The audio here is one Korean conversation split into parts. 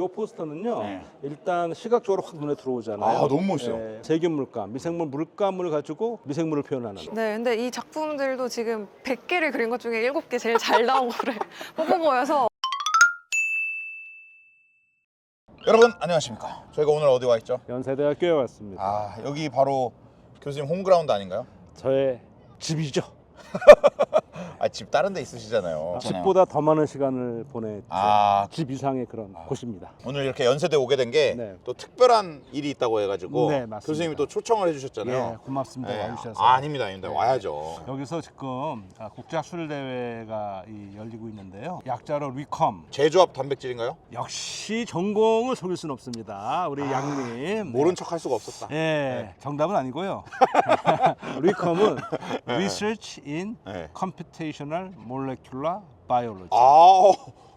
이 포스터는요. 네. 일단 시각적으로 확 눈에 들어오잖아요. 아, 너무 멋있어요. 네, 세균 물감, 미생물 물감을 가지고 미생물을 표현하는. 네, 근데 이 작품들도 지금 100개를 그린 것 중에 7개 제일 잘 나온 거를 뽑은 거여서. 여러분 안녕하십니까. 저희가 오늘 어디 와 있죠? 연세대학교에 왔습니다. 아, 여기 바로 교수님 홈그라운드 아닌가요? 저의 집이죠. 아, 집 다른 데 있으시잖아요. 집보다 더 많은 시간을 보냈죠. 아, 집 이상의 그런 곳입니다. 오늘 이렇게 연세대 오게 된 게 또 네. 특별한 일이 있다고 해가지고 네, 맞습니다. 교수님이 또 초청을 해주셨잖아요. 예, 고맙습니다. 네. 와주셔서. 아, 아닙니다. 네. 와야죠. 여기서 지금 국제학술대회가 열리고 있는데요. 약자로 리컴. 제조합 단백질인가요? 역시 전공을 속일 수는 없습니다. 우리 양님. 모른 척 할 수가 없었다. 예, 정답은 아니고요. 리컴은 Research in 네. Computational Molecular Biology.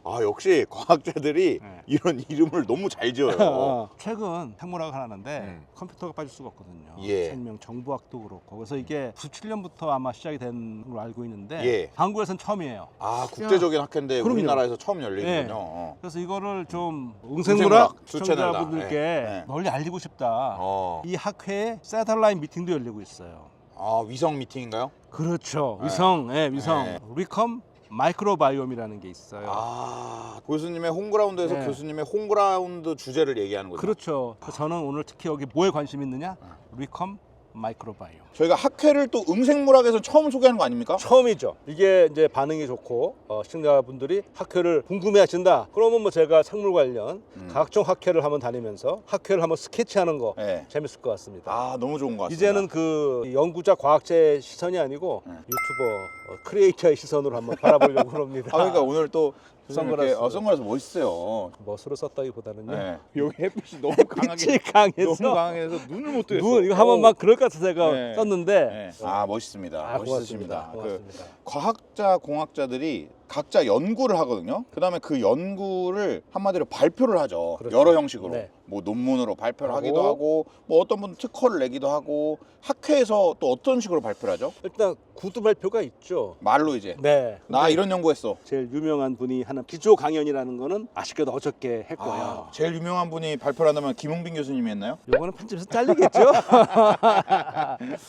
아, 역시 과학자들이 네. 이런 이름을 너무 잘 지어요. 최근 생물학을 하는데 컴퓨터가 빠질 수가 없거든요. 예. 생명 정보학도 그렇고. 그래서 이게 97년부터 아마 시작이 된 걸로 알고 있는데 예. 한국에서는 처음이에요. 아, 국제적인 학회인데 그럼요. 우리나라에서 처음 열리는군요. 네. 어. 그래서 이거를 좀 응생물학 응생물학 두 채널 다. 시청자분들께 네. 널리 알리고 싶다. 어. 이 학회에 새들라인 미팅도 열리고 있어요. 아, 위성 미팅인가요? 그렇죠. 네. 위성, 위성. 네. 리컴 마이크로바이옴이라는 게 있어요. 아, 교수님의 홈그라운드에서 네. 교수님의 홈그라운드 주제를 얘기하는 거죠. 그렇죠. 그래서 저는 오늘 특히 여기 뭐에 관심 있느냐? 리컴 마이크로바이옴. 저희가 학회를 또 응생물학에서 처음 소개하는 거 아닙니까? 처음이죠. 이게 이제 반응이 좋고 시청자분들이 학회를 궁금해하신다. 그러면 뭐 제가 생물 관련 각종 학회를 한번 다니면서 학회를 한번 스케치하는 거 네. 재밌을 것 같습니다. 아, 너무 좋은 것 같습니다. 이제는 그 연구자 과학자의 시선이 아니고 유튜버 크리에이터의 시선으로 한번 바라보려고 합니다. 아, 그러니까 오늘 또 선글라스. 선글라스 멋있어요. 멋으로 썼다기보다는요. 네. 여기 햇빛이 너무 빛이 강해서 너무 강해서 눈을 못 뜨겠어. 눈 이거 한번 막 그럴 것 같아서 제가 네. 썼는데 네. 아, 멋있습니다. 멋있으십니다. 고맙습니다. 과학자, 공학자들이 각자 연구를 하거든요. 그다음에 그 연구를 한마디로 발표를 하죠. 그렇죠. 여러 형식으로. 네. 뭐 논문으로 발표를 하고. 하기도 하고, 뭐 어떤 분은 특허를 내기도 하고, 학회에서 또 어떤 식으로 발표를 하죠? 일단 구두 발표가 있죠. 말로 이제 네. 나 근데 이런 연구했어. 제일 유명한 분이 하는 기조 강연이라는 거는 아쉽게도 어저께 했고요. 아, 제일 유명한 분이 발표를 한다면 김홍빈 교수님이 했나요? 요거는 편집에서 잘리겠죠?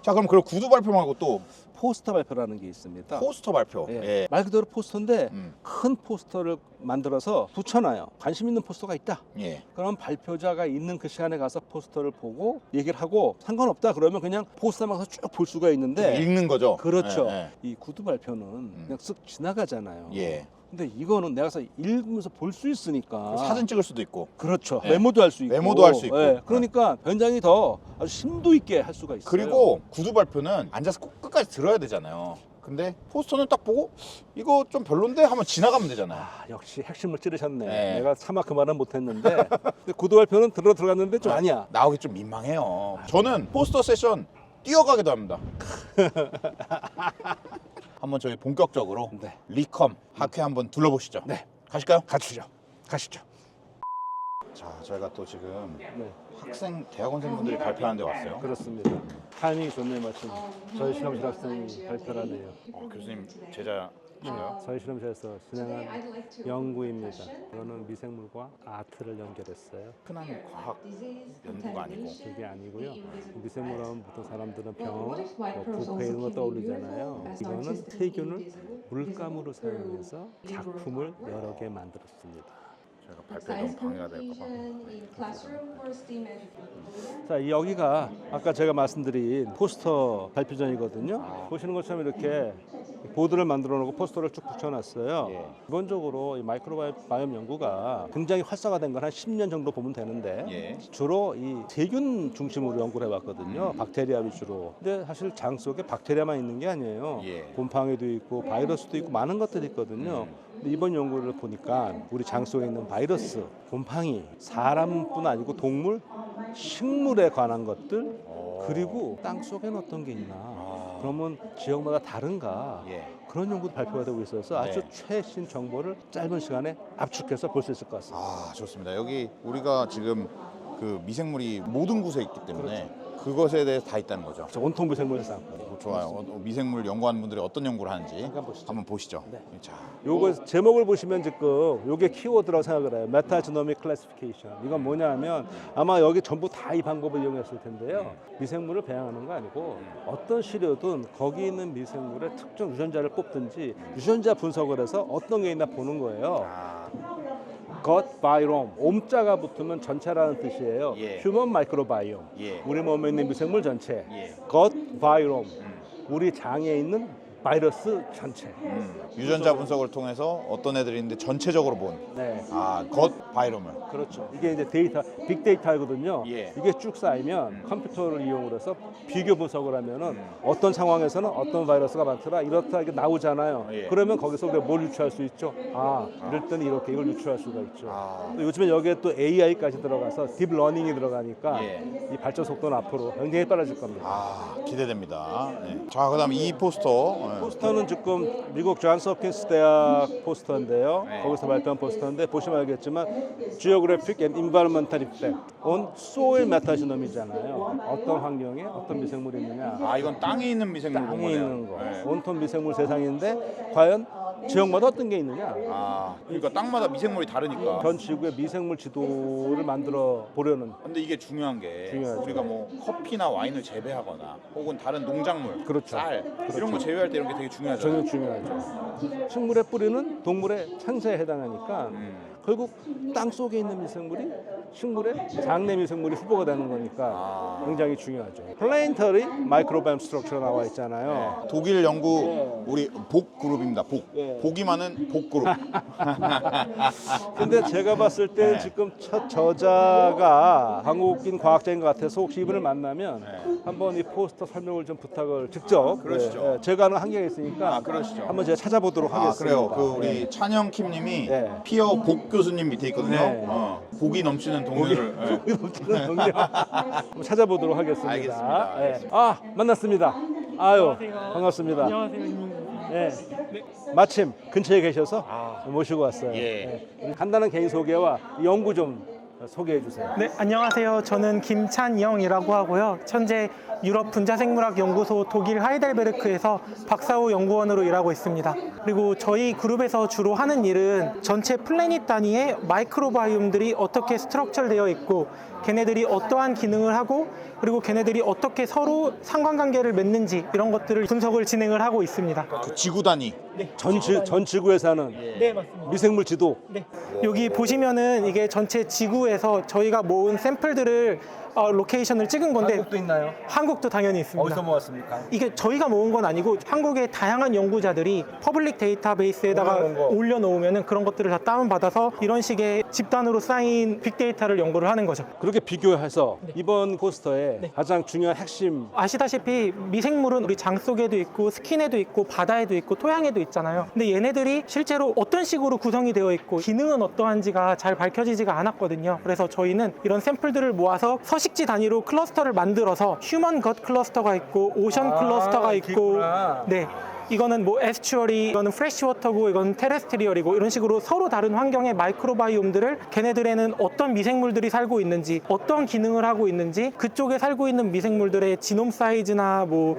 자, 그럼 그 구두 발표 말고 또 포스터 발표라는 게 있습니다. 포스터 발표. 예. 예. 말 그대로 포스터인데 음. 큰 포스터를 만들어서 붙여놔요. 관심 있는 포스터가 있다. 예. 그럼 발표자가 있는 그 시간에 가서 포스터를 보고 얘기를 하고 상관없다 그러면 그냥 포스터만 가서 쭉 볼 수가 있는데 읽는 거죠. 그렇죠. 예, 이 구두 발표는 그냥 쓱 지나가잖아요. 예. 근데 이거는 내가 가서 읽으면서 볼 수 있으니까 사진 찍을 수도 있고. 그렇죠. 예. 메모도 할 수 있고. 메모도 할수 있고. 예. 그러니까 현장이 더 아주 심도 있게 할 수가 있어요. 그리고 구두 발표는 앉아서 꼭 끝까지 들어야 되잖아요. 근데 포스터는 딱 보고 이거 좀 별론데 하면 지나가면 되잖아요. 아, 역시 핵심을 찌르셨네. 네. 내가 차마 그 말은 못했는데 근데 구두 발표는 들어갔는데 좀 아니야. 나오기 좀 민망해요. 저는 포스터 세션 뛰어가기도 합니다. 한번 저희 본격적으로 네. 리컴 학회 한번 둘러보시죠. 네. 가실까요? 가시죠. 자, 저희가 또 지금 네. 학생 대학원생분들이 발표하는 데 왔어요. 그렇습니다. 타이밍이 좋네 마침. 저희 실험실 학생이 발표하네요. 교수님 제자신가요? 저희 실험실에서 진행한 연구입니다. 이거는 미생물과 아트를 연결했어요. 흔한 과학 연구가 아니고 그게 아니고요. 미생물하면 보통 사람들은 병, 부패 이런 거 떠올리잖아요. 이거는 세균을 물감으로 사용해서 작품을 여러 개 만들었습니다. 저희가 발표에 너무 방해가 될까 봐. 자, 여기가 아까 제가 말씀드린 포스터 발표전이거든요. 보시는 것처럼 이렇게 보드를 만들어 놓고 포스터를 쭉 붙여놨어요. 예. 기본적으로 이 마이크로바이옴 연구가 굉장히 활성화된 건 한 10년 정도 보면 되는데 예. 주로 이 세균 중심으로 연구를 해왔거든요. 박테리아 위주로. 근데 사실 장 속에 박테리아만 있는 게 아니에요. 예. 곰팡이도 있고 바이러스도 있고 많은 것들이 있거든요. 근데 이번 연구를 보니까 우리 장 속에 있는 바이러스, 곰팡이, 사람뿐 아니고 동물, 식물에 관한 것들 그리고 땅 속에는 어떤 게 있나. 그러면 지역마다 다른가. 예. 그런 연구도 발표가 되고 있어서 아주 네. 최신 정보를 짧은 시간에 압축해서 볼 수 있을 것 같습니다. 아, 좋습니다. 여기 우리가 지금 그 미생물이 모든 곳에 있기 때문에 그것에 대해서 다 있다는 거죠. 온통 미생물 세상. 좋아요. 미생물 연구하는 분들이 어떤 연구를 하는지 한번 보시죠. 자, 요거 제목을 보시면 지금 요게 키워드라고 생각을 해요. 메타지노믹 클래시피케이션. 이건 뭐냐면 아마 여기 전부 다 이 방법을 이용했을 텐데요. 미생물을 배양하는 거 아니고 어떤 시료든 거기 있는 미생물의 특정 유전자를 뽑든지 유전자 분석을 해서 어떤 게 있나 보는 거예요. 것 바이롬, 옴자가 붙으면 전체라는 뜻이에요. 예. 휴먼 마이크로바이옴, 예. 우리 몸에 있는 미생물 전체. 예. 것 바이롬, 우리 장에 있는 바이러스 전체. 유전자 분석을 통해서 어떤 애들이 있는데 전체적으로 본 네, 것 바이롬을. 그렇죠. 이게 이제 데이터, 빅데이터거든요. 예. 이게 쭉 쌓이면 컴퓨터를 이용을 해서 비교 분석을 하면은 어떤 상황에서는 어떤 바이러스가 많더라 이렇다 이게 나오잖아요. 예. 그러면 거기서 우리가 뭘 유추할 수 있죠? 이럴 때는 이렇게 이걸 유추할 수가 있죠. 아. 또 요즘에 여기에 또 AI까지 들어가서 딥러닝이 들어가니까 예. 이 발전 속도는 앞으로 굉장히 빨라질 겁니다. 기대됩니다. 네. 자, 그다음 이 포스터. 포스터는 지금 미국 존스 홉킨스 대학 포스터인데요. 네. 거기서 발표한 포스터인데 보시면 알겠지만 Geographic and Environmental Effect on Soil Metagenomi이잖아요. 어떤 환경에 어떤 미생물이 있느냐. 이건 땅에 있는 미생물 본 땅에 거네요. 있는 거. 네. 온통 미생물 세상인데 과연 지역마다 어떤 게 있느냐. 그러니까 땅마다 미생물이 다르니까. 전 지구의 미생물 지도를 만들어 보려는. 근데 이게 중요한 게 중요하죠. 우리가 뭐 커피나 와인을 재배하거나 혹은 다른 농작물, 그렇죠. 쌀 그렇죠. 이런 거 제외할 때 이런 게 되게 중요하잖아요. 전혀 중요하죠. 식물의 뿌리는 동물의 창세에 해당하니까 결국 땅 속에 있는 미생물이 식물의 장내 미생물이 후보가 되는 거니까 굉장히 중요하죠. 플레인터리 마이크로바이옴 스트럭처가 나와 있잖아요. 독일 연구 우리 복 그룹입니다. 복. 예. 복이 많은 복 그룹. 근데 제가 봤을 때 지금 첫 저자가 한국인 과학자인 것 같아서 혹시 이분을 만나면 한번 이 포스터 설명을 좀 부탁을 직접. 그러시죠. 제가는 한계가 있으니까 그러시죠. 한번 제가 찾아보도록 하겠습니다. 그래요. 그 우리 찬영 킴님이 네. 피어 복 교수님 밑에 있거든요. 네. 복이 넘치는 동료를. 한번 찾아보도록 하겠습니다. 알겠습니다. 네. 만났습니다. 아유, 반갑습니다. 안녕하세요. 네. 마침 근처에 계셔서 모시고 왔어요. 예. 네. 간단한 개인 소개와 연구 좀 소개해 주세요. 네, 안녕하세요. 저는 김찬영이라고 하고요. 현재 유럽 분자생물학 연구소 독일 하이델베르크에서 박사후 연구원으로 일하고 있습니다. 그리고 저희 그룹에서 주로 하는 일은 전체 플래닛 단위의 마이크로바이옴들이 어떻게 스트럭처 되어 있고 걔네들이 어떠한 기능을 하고 그리고 걔네들이 어떻게 서로 상관관계를 맺는지 이런 것들을 분석을 진행을 하고 있습니다. 그 지구 단위. 전 지구에 사는 네, 맞습니다. 미생물 지도. 네. 여기 보시면은 이게 전체 지구에서 저희가 모은 샘플들을 로케이션을 찍은 건데 한국도 있나요? 한국도 당연히 있습니다. 모았습니까? 이게 저희가 모은 건 아니고 한국의 다양한 연구자들이 퍼블릭 데이터베이스에다가 올려놓은 거. 올려놓으면 그런 것들을 다 다운받아서 이런 식의 집단으로 쌓인 빅데이터를 연구를 하는 거죠. 그렇게 비교해서 이번 포스터에 가장 중요한 핵심 아시다시피 미생물은 우리 장 속에도 있고 스킨에도 있고 바다에도 있고 토양에도 있잖아요. 근데 얘네들이 실제로 어떤 식으로 구성이 되어 있고 기능은 어떠한지가 잘 밝혀지지가 않았거든요. 그래서 저희는 이런 샘플들을 모아서 서식지 단위로 클러스터를 만들어서 휴먼 것 클러스터가 있고 오션 클러스터가 있고 있구나. 네. 이거는 뭐 에스츄어리, 이거는 프레시워터고 이건 테레스트리얼이고 이런 식으로 서로 다른 환경의 마이크로바이옴들을 걔네들에는 어떤 미생물들이 살고 있는지 어떤 기능을 하고 있는지 그쪽에 살고 있는 미생물들의 지놈 사이즈나 뭐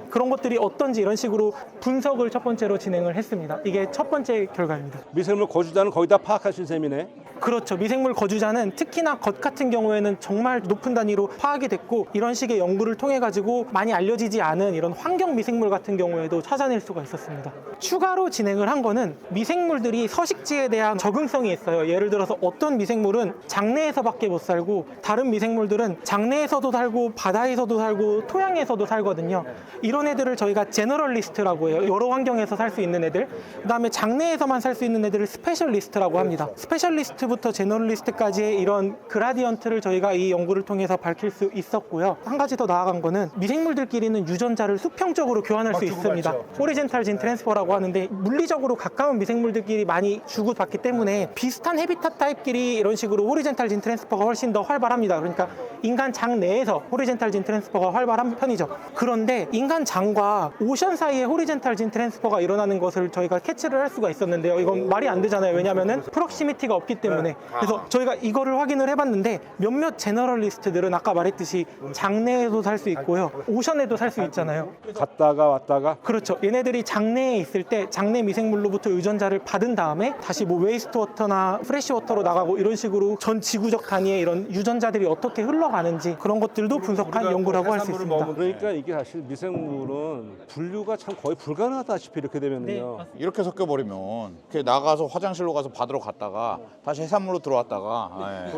그런 것들이 어떤지 이런 식으로 분석을 첫 번째로 진행을 했습니다. 이게 첫 번째 결과입니다. 미생물 거주자는 거의 다 파악하신 셈이네. 그렇죠. 미생물 거주자는 특히나 것 같은 경우에는 정말 높은 단위로 파악이 됐고 이런 식의 연구를 통해 가지고 많이 알려지지 않은 이런 환경 미생물 같은 경우에도 찾아낼 수가 있었습니다. 추가로 진행을 한 거는 미생물들이 서식지에 대한 적응성이 있어요. 예를 들어서 어떤 미생물은 장내에서밖에 못 살고 다른 미생물들은 장내에서도 살고 바다에서도 살고 토양에서도 살거든요. 이런 애들을 저희가 제너럴리스트라고 해요. 여러 환경에서 살 수 있는 애들. 그다음에 장내에서만 살 수 있는 애들을 스페셜리스트라고 합니다. 스페셜리스트부터 제너럴리스트까지의 이런 그라디언트를 저희가 이 연구를 통해서 밝힐 수 있었고요. 한 가지 더 나아간 거는 미생물들끼리는 유전자를 수평적으로 교환할 수 있습니다. 호리젠탈 진 트랜스퍼라고 하는데 물리적으로 가까운 미생물들끼리 많이 주고받기 때문에 비슷한 헤비tat 타입끼리 이런 식으로 호리젠탈 진 트랜스퍼가 훨씬 더 활발합니다. 그러니까 인간 장 내에서 호리젠탈 진 트랜스퍼가 활발한 편이죠. 그런데 인간 장과 오션 사이에 호리젠탈 진 트랜스퍼가 일어나는 것을 저희가 캐치를 할 수가 있었는데요. 이건 말이 안 되잖아요. 왜냐하면 프록시미티가 없기 때문에. 그래서 저희가 이거를 확인을 해봤는데 몇몇 제너럴리스트들은 아까 말했듯이 장내에도 살 수 있고요. 오션에도 살 수 있잖아요. 갔다가 왔다가 그렇죠. 얘네들이 장내에 있을 때 장내 미생물로부터 유전자를 받은 다음에 다시 뭐 웨이스트 워터나 프레시 워터로 나가고 이런 식으로 전 지구적 단위의 이런 유전자들이 어떻게 흘러가는지 그런 것들도 분석한 연구라고 할 수 있습니다. 그러니까 이게 사실 미생물은 분류가 참 거의 불가능하다시피 이렇게 되면요. 이렇게 섞여버리면 이렇게 나가서 화장실로 가서 받으러 갔다가 다시 해산물로 들어왔다가 예.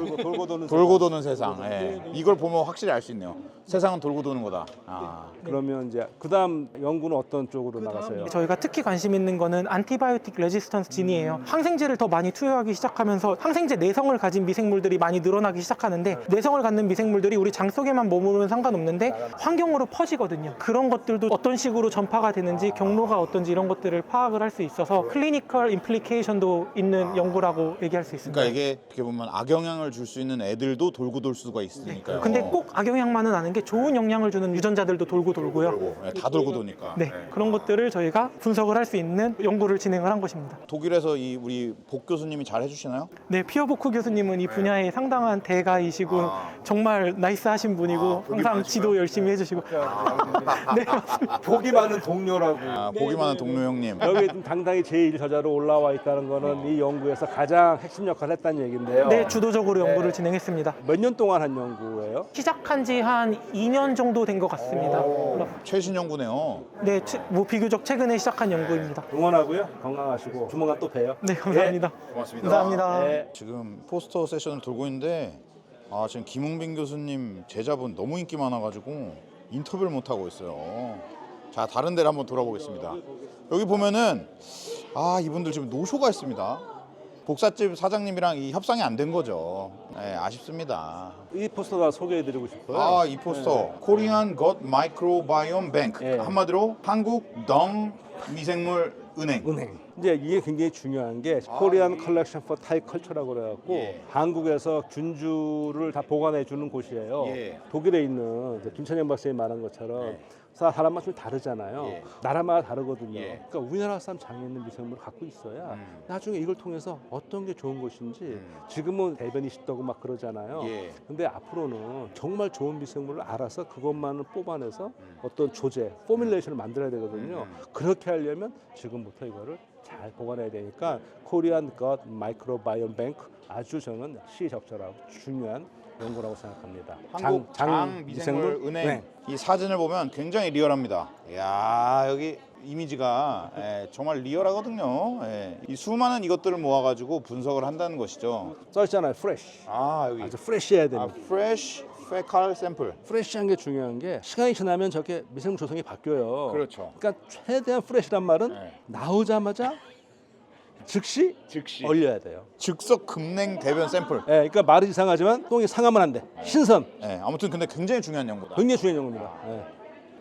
돌고 도는 세상. 예. 이걸 보면 확실히 알 수 있네요. 세상은 돌고 도는 거다. 아. 그러면 이제 그다음 연구는 어떤 쪽으로 나가세요? 저희가 특히 관심 있는 거는 안티바이오틱 레지스턴스 진이에요. 항생제를 더 많이 투여하기 시작하면서 항생제 내성을 가진 미생물들이 많이 늘어나기 시작하는데 내성을 갖는 미생물들이 우리 장 속에만 머무르면 상관없는데 환경으로 퍼지거든요. 그런 것들도 어떤 식으로 전파가 되는지 경로가 어떤지 이런 것들을 파악을 할 수 있어서 클리니컬 임플리케이션도 있는 연구라고 얘기할 수 있습니다. 그러니까 이게 어떻게 보면 악영향을 줄 수 있는 애들도 돌고 돌 수가 있으니까요. 근데 꼭 악영향만은 아는 게 좋은 영향을 주는 유전자들도 돌고 돌고요. 예, 다 돌고 도니까. 네, 그런 것들을 저희가 분석을 할 수 있는 연구를 진행을 한 것입니다. 독일에서 이 우리 복 교수님이 잘 해주시나요? 네, 피어보크 교수님은 이 분야에 상당한 대가이시고 정말 나이스하신 분이고 항상 지도 열심히 해주시고 네, 맞습니다. 복이 많은 동료라고. 보기 많은 동료 형님. 여기 당당히 제1 저자로 올라와 있다는 거는 이 연구에서 가장 핵심 역할을 했다는 얘기인데요. 네, 주도적으로 연구를 진행했습니다. 몇 년 동안 한 연구예요? 시작한 지 한 2년 정도 된 것 같습니다. 최신 연구네요. 네, 뭐 비교적 최근에 시작한 연구입니다. 응원하고요. 건강하시고 조만간 또 봬요. 네, 감사합니다. 고맙습니다. 감사합니다. 네. 지금 포스터 세션을 돌고 있는데 지금 김웅빈 교수님 제자분 너무 인기 많아가지고 인터뷰를 못 하고 있어요. 자, 다른 데를 한번 돌아보겠습니다. 여기 보면은 이분들 지금 노쇼가 있습니다. 복사집 사장님이랑 이 협상이 안 된 거죠. 네, 아쉽습니다. 이 포스터가 소개해드리고 싶어요. 이 포스터 코리안 got microbiome bank. 네. 한마디로 한국 덩 미생물 은행. 이제 이게 굉장히 중요한 게 코리안 컬렉션 포 타이 컬처라고 그래갖고 예. 한국에서 균주를 다 보관해 주는 곳이에요. 예. 독일에 있는 이제 김찬영 박사님 말한 것처럼 예. 사람마다 좀 다르잖아요. 예. 나라마다 다르거든요. 예. 그러니까 우리나라 사람 장에 있는 미생물을 갖고 있어야 나중에 이걸 통해서 어떤 게 좋은 것인지 지금은 대변이 쉽다고 막 그러잖아요. 예. 근데 앞으로는 정말 좋은 미생물을 알아서 그것만을 뽑아내서 어떤 조제, 포뮬레이션을 만들어야 되거든요. 그렇게 하려면 지금부터 이거를 잘 보관해야 되니까 코리안 것 마이크로바이옴 뱅크 아주 저는 시적절하고 중요한 연구라고 생각합니다. 한국 장 미생물 은행. 네. 이 사진을 보면 굉장히 리얼합니다. 이야, 여기 이미지가 정말 리얼하거든요. 이 수많은 이것들을 모아가지고 분석을 한다는 것이죠. 써있잖아요. 프레쉬. 여기 아주 프레쉬해야 됩니다. fresh fecal sample. 프레쉬한 게 중요한 게 시간이 지나면 저게 미생물 조성이 바뀌어요. 그렇죠. 그러니까 최대한 프레쉬란 말은 네. 나오자마자 즉시 얼려야 돼요. 즉석 급냉 대변 샘플. 그러니까 말이 이상하지만 똥이 상하면 안 돼. 신선. 아무튼 근데 굉장히 중요한 연구다. 굉장히 중요한 연구입니다.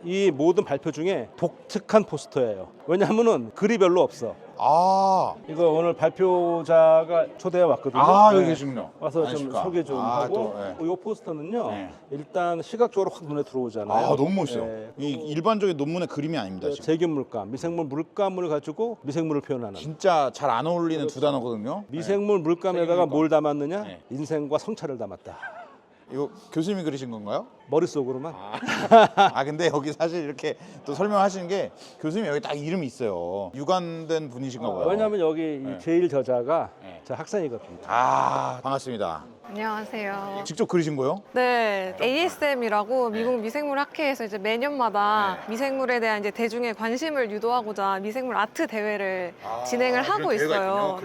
이 모든 발표 중에 독특한 포스터예요. 왜냐하면은 글이 별로 없어. 이거 오늘 발표자가 초대해 왔거든요. 여기 계시군요. 와서 좀 안녕하십니까. 소개 좀 하고. 또, 이 포스터는요. 네. 일단 시각적으로 확 눈에 들어오잖아요. 너무 멋있어요. 네. 이 일반적인 논문의 그림이 아닙니다. 지금. 세균 물감, 미생물 물감을 가지고 미생물을 표현하는. 진짜 잘 안 어울리는 두 단어거든요. 미생물 물감에다가 뭘 담았느냐? 네. 인생과 성찰을 담았다. 이거 교수님이 그리신 건가요? 머릿속으로만. 근데 여기 사실 이렇게 또 설명하시는 게 교수님 여기 딱 이름이 있어요. 유관된 분이신가 봐요. 왜냐하면 여기 이 제일 저자가 네. 저 학생이거든요. 반갑습니다. 안녕하세요. 직접 그리신 거요? 네, ASM이라고 미국 미생물 학회에서 이제 매년마다 미생물에 대한 이제 대중의 관심을 유도하고자 미생물 아트 대회를 진행을 하고 있어요.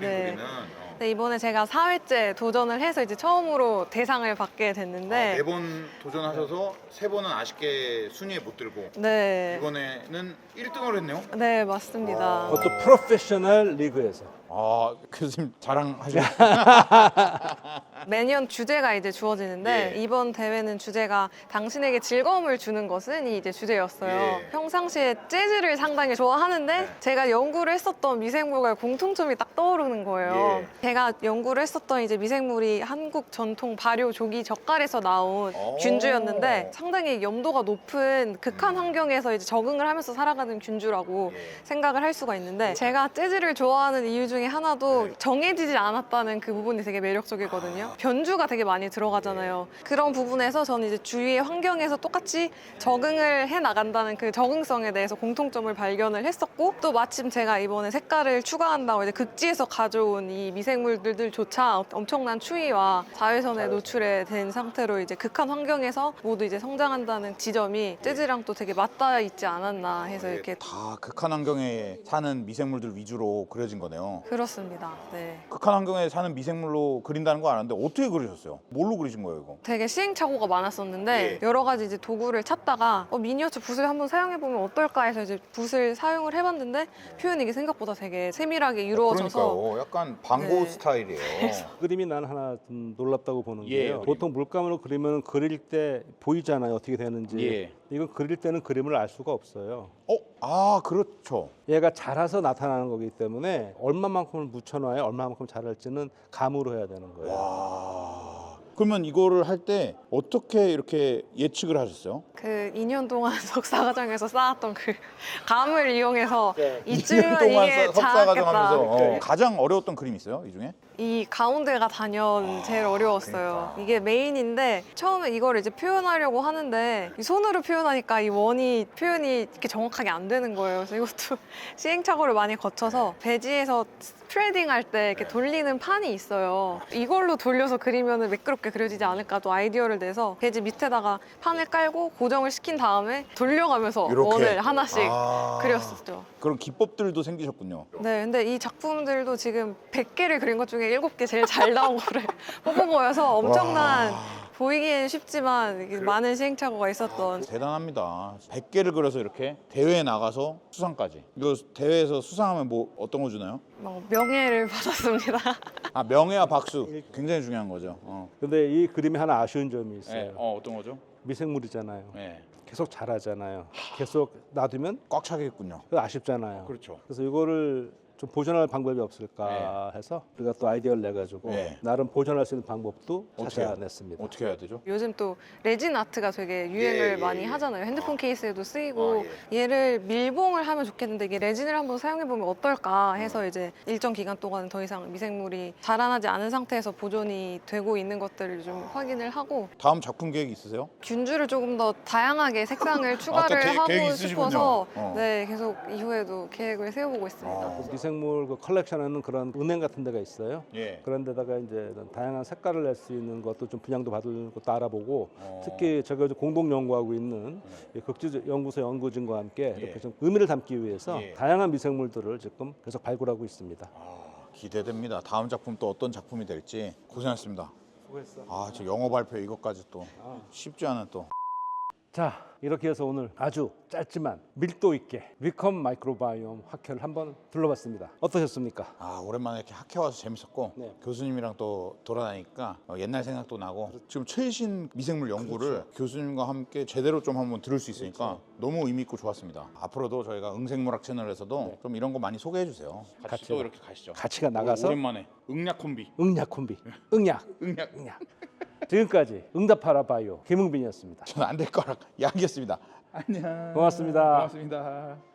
네, 이번에 제가 4회째 도전을 해서 이제 처음으로 대상을 받게 됐는데 매번 도전하셔서 3번은 아쉽게 순위에 못 들고 네, 이번에는 1등을 했네요. 네 맞습니다. 어떤 프로페셔널 리그에서 아, 교수님 자랑하시죠. 매년 주제가 이제 주어지는데 예. 이번 대회는 주제가 당신에게 즐거움을 주는 것은 이 이제 주제였어요. 예. 평상시에 재즈를 상당히 좋아하는데 제가 연구를 했었던 미생물과의 공통점이 딱 떠오르는 거예요. 예. 제가 연구를 했었던 이제 미생물이 한국 전통 발효 조기 젓갈에서 나온 오. 균주였는데 상당히 염도가 높은 극한 환경에서 이제 적응을 하면서 살아가는 균주라고 예. 생각을 할 수가 있는데 제가 재즈를 좋아하는 이유 중에 하나도 정해지지 않았다는 그 부분이 되게 매력적이거든요. 변주가 되게 많이 들어가잖아요. 그런 부분에서 저는 이제 주위의 환경에서 똑같이 적응을 해 나간다는 그 적응성에 대해서 공통점을 발견을 했었고 또 마침 제가 이번에 색깔을 추가한다고 이제 극지에서 가져온 이 미생물들조차 엄청난 추위와 자외선에 노출이 된 상태로 이제 극한 환경에서 모두 이제 성장한다는 지점이 재즈랑 또 되게 맞닿아 있지 않았나 해서 이렇게 다 극한 환경에 사는 미생물들 위주로 그려진 거네요. 그렇습니다. 네. 극한 환경에 사는 미생물로 그린다는 거 아는데 어떻게 그리셨어요? 뭘로 그리신 거예요, 이거? 되게 시행착오가 많았었는데 예. 여러 가지 이제 도구를 찾다가 미니어처 붓을 한번 사용해 보면 어떨까 해서 이제 붓을 사용을 해봤는데 표현이 이게 생각보다 되게 세밀하게 이루어져서 그러니까요. 약간 방고 네. 스타일이에요. 그림이 난 하나 좀 놀랍다고 보는 예, 게요. 그림. 보통 물감으로 그리면 그릴 때 보이잖아요. 어떻게 되는지. 예. 이건 그릴 때는 그림을 알 수가 없어요. 아, 그렇죠. 얘가 자라서 나타나는 거기 때문에 얼마만큼을 묻혀놔야 얼마만큼 자랄지는 감으로 해야 되는 거예요. 와. 그러면 이거를 할 때 어떻게 이렇게 예측을 하셨어요? 그 2년 동안 석사 과정에서 쌓았던 그 감을 이용해서 2년 이쯤은 동안 이게 석사 과정하면서 자랐겠다. 가장 어려웠던 그림 있어요? 이 중에? 이 가운데가 단연 제일 어려웠어요. 그러니까. 이게 메인인데 처음에 이걸 이제 표현하려고 하는데 이 손으로 표현하니까 이 원이 표현이 이렇게 정확하게 안 되는 거예요. 그래서 이것도 시행착오를 많이 거쳐서 배지에서 스프레딩 할 때 이렇게 돌리는 판이 있어요. 이걸로 돌려서 그리면 매끄럽게 그려지지 않을까 또 아이디어를 내서 배지 밑에다가 판을 깔고 고정을 시킨 다음에 돌려가면서 이렇게? 원을 하나씩 아. 그렸었죠. 그런 기법들도 생기셨군요. 네, 근데 이 작품들도 지금 100개를 그린 것 중에 7개 제일 잘 나온 거를 뽑은 거여서 엄청난 보이기엔 쉽지만 이게 많은 시행착오가 있었던 대단합니다. 100개를 그려서 이렇게 대회에 나가서 수상까지. 이거 대회에서 수상하면 뭐 어떤 거 주나요? 막 명예를 받았습니다. 아, 명예와 박수. 굉장히 중요한 거죠. 근데 이 그림이 하나 아쉬운 점이 있어요. 네. 어떤 거죠? 미생물이잖아요. 네. 계속 자라잖아요. 계속 놔두면 꽉 차겠군요. 그거 아쉽잖아요. 그렇죠. 그래서 이거를 좀 보존할 방법이 없을까 해서 우리가 또 아이디어를 내가지고 네. 나름 보존할 수 있는 방법도 어떻게 해요? 찾아냈습니다. 어떻게 해야 되죠? 요즘 또 레진 아트가 되게 유행을 예, 많이 예. 하잖아요. 핸드폰 케이스에도 쓰이고 얘를 밀봉을 하면 좋겠는데 이게 레진을 한번 사용해 보면 어떨까 해서 이제 일정 기간 동안 더 이상 미생물이 자라나지 않은 상태에서 보존이 되고 있는 것들을 좀 확인을 하고 다음 작품 계획 있으세요? 균주를 조금 더 다양하게 색상을 추가를 계획 하고 있으시군요. 싶어서 어. 네 계속 이후에도 계획을 세워보고 있습니다. 미생물 그 컬렉션하는 그런 은행 같은 데가 있어요. 예. 그런 데다가 이제 다양한 색깔을 낼 수 있는 것도 좀 분양도 받을 것도 알아보고 어. 특히 저가 공동 연구하고 있는 이 극지 연구소 연구진과 함께 예. 이렇게 좀 의미를 담기 위해서 예. 다양한 미생물들을 지금 계속 발굴하고 있습니다. 기대됩니다. 다음 작품 또 어떤 작품이 될지 고생하셨습니다. 수고했어. 아, 저 영어 발표 이것까지 또 쉽지 않은 또. 자, 이렇게 해서 오늘 아주 짧지만 밀도 있게 위컴 마이크로바이옴 학회를 한번 둘러봤습니다. 어떠셨습니까? 아, 오랜만에 이렇게 학회 와서 재밌었고 네. 교수님이랑 또 돌아다니까 옛날 생각도 나고 지금 최신 미생물 연구를 교수님과 함께 제대로 좀 한번 들을 수 있으니까 너무 의미 있고 좋았습니다. 앞으로도 저희가 응생물학 채널에서도 좀 이런 거 많이 소개해 주세요. 같이 또 이렇게 가시죠. 같이가 나가서 오랜만에 응약 콤비. 응약 콤비, 응약. 응약. 지금까지 응답하라 바이오 김흥빈이었습니다. 저는 안 될 거라 약이었습니다. 안녕. 고맙습니다. 고맙습니다.